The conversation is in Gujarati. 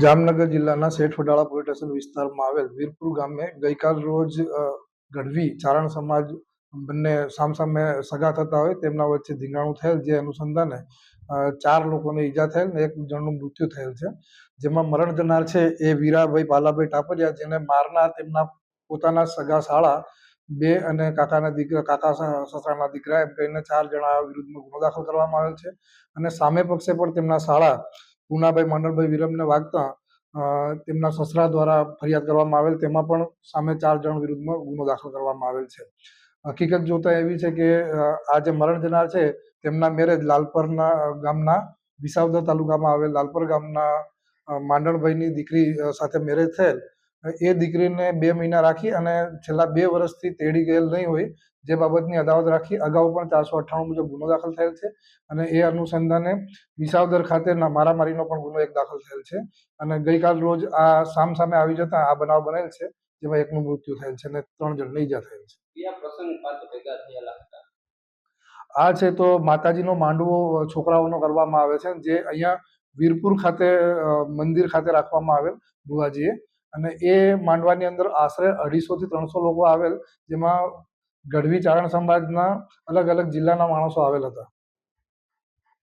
જામનગર જિલ્લાના શેઠ વડાળા પોલીસ સ્ટેશન વિસ્તારમાં આવેલ વીરપુર ગામે ગઈકાલ રોજ ગઢવી ચારણ સમાજ બંને સામસામે સગા થતા હોય તેમના વચ્ચે ધીંગાણું થયેલ, જે અનુસંધાને 4 લોકોને ઈજા થયેલ ને 1 જણનું મૃત્યુ થયેલ છે. જેમાં મરણ જનાર છે એ વીરાભાઈ બાલાભાઈ ટાપરિયા, જેને મારનાર તેમના પોતાના સગા સાળા 2 અને કાકા સસરાના દીકરા એમ કહીને 4 જણા વિરુદ્ધમાં ગુનો દાખલ કરવામાં આવેલ છે. અને સામે પક્ષે પણ તેમના સાળા પૂનાભાઈ માંડલભાઈ વિરમને વાગતા તેમના સસરા દ્વારા ફરિયાદ કરવામાં આવેલ, તેમાં પણ સામે 4 જણ વિરુદ્ધમાં ગુનો દાખલ કરવામાં આવેલ છે. હકીકત જોતા એવી છે કે આ જે મરણ જનાર છે તેમના મેરેજ લાલપરના ગામના વિસાવદર તાલુકામાં આવેલ લાલપર ગામના માંડણભાઈની દીકરી સાથે મેરેજ થયેલ. એ દીકરીને 2 મહિના રાખી અને છેલ્લા 2 વર્ષથી તેડી ગયેલ નહીં હોય, જે બાબતની અદાવત રાખી અગાઉ પણ 498 મુજબ ગુનો દાખલ થયેલ છે. અને એ અનુસંધાને વિસાવદર ખાતે મારામારીનો પણ ગુનો 1 દાખલ થયેલ છે. અને ગઈકાલ રોજ આ સામસામે આવી જતા આ બનાવ બનેલ છે, જેમાં 1નું મૃત્યુ થયેલ છે અને 3 જણને ઈજા થયેલ છે. આ છે તો માતાજીનો માંડવો છોકરાઓનો કરવામાં આવે છે, જે અહીંયા વીરપુર ખાતે મંદિર ખાતે રાખવામાં આવેલ બુવાજીએ. અને એ માંડવાની અંદર આશરે 250 થી 300 લોકો આવેલ, જેમાં ગઢવી ચારણ સમાજના અલગ અલગ જિલ્લાના માણસો આવેલ હતા.